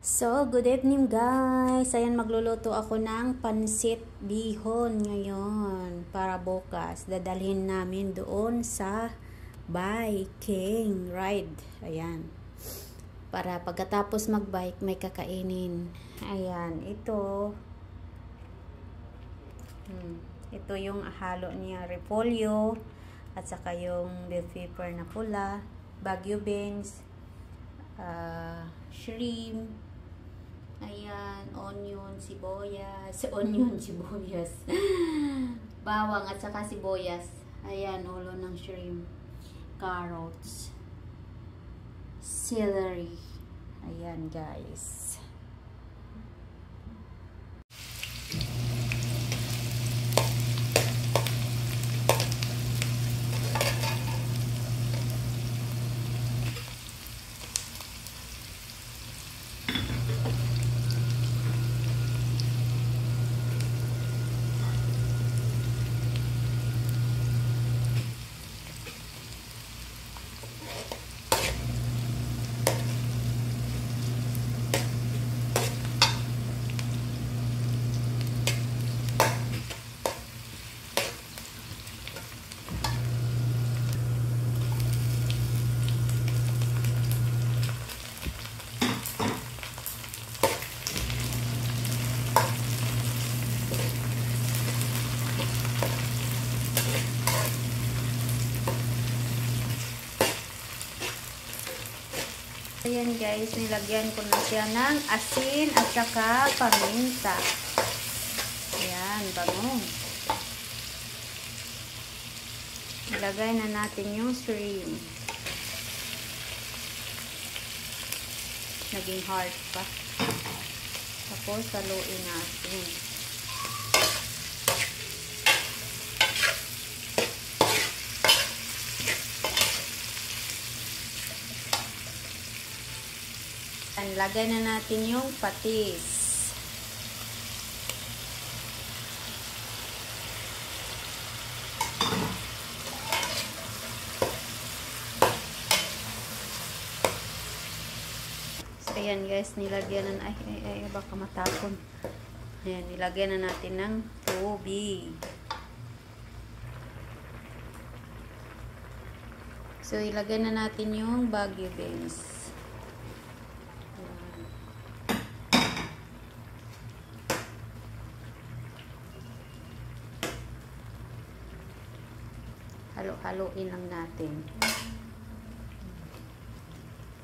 So, good evening guys. Ayan, magluluto ako ng pansit bihon ngayon para bukas. Dadalhin namin doon sa biking ride. Ayan. Para pagkatapos magbike, may kakainin. Ayan, ito. Ito yung halo niya, repolyo, at saka yung bell pepper na pula, Baguio beans, shrimp, ayan, onion, sibuyas, bawang at saka sibuyas, ayan, ulo ng shrimp, carrots, celery, ayan guys. Ayan guys, nilagyan ko na siya ng asin at saka paminta. Ayan, bango. Ilagay na natin yung shrimp. Naging hard pa. Tapos haluin natin. Lagay na natin yung patis. So, ayan guys, nilagyan na, baka matapon. Ayan, nilagyan na natin ng tubig. So, ilagay na natin yung Baguio beans. Halo-haloin lang natin.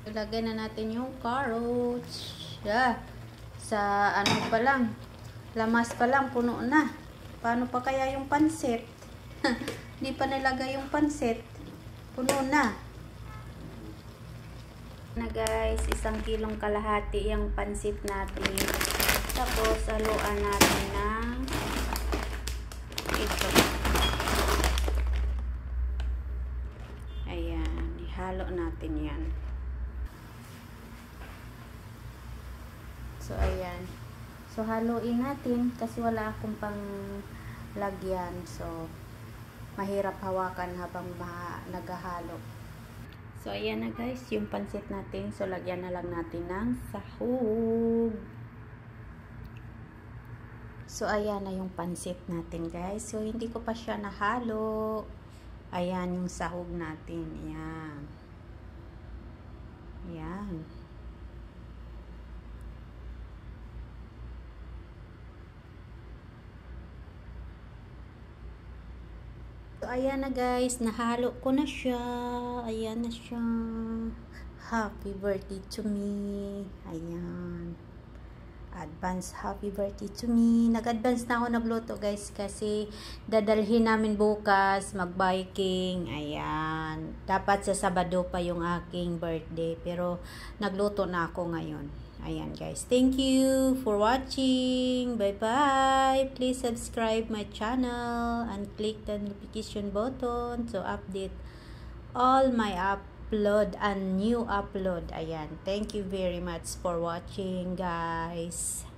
Ilagay na natin yung carrots. Sa ano pa lang, lamas pa lang, puno na. Paano pa kaya yung pansit? Hindi pa nilagay yung pansit. Puno na. Na guys, 1 kilong kalahati yung pansit natin. Tapos, haluan natin ng ito. Ayan, ihalo natin yan. So, ayan. So, haluin natin kasi wala akong pang lagyan. So, mahirap hawakan habang naghahalo. So, ayan na guys, yung pansit natin. So, lagyan na lang natin ng sahog. So, ayan na yung pansit natin guys. So, hindi ko pa siya nahalo. Ayan yung sahog natin. Ayan. Ayan. So, ayan na guys. Nahalo ko na siya. Ayan na siya. Happy birthday to me. Ayan. Advance happy birthday to me. Nag-advance na ako nagluto guys kasi dadalhin namin bukas mag-biking. Ayan. Dapat sa Sabado pa yung aking birthday pero nagluto na ako ngayon. Ayan guys. Thank you for watching. Bye-bye. Please subscribe my channel and click the notification button to update all my upload and new upload. Ayan. Thank you very much for watching guys.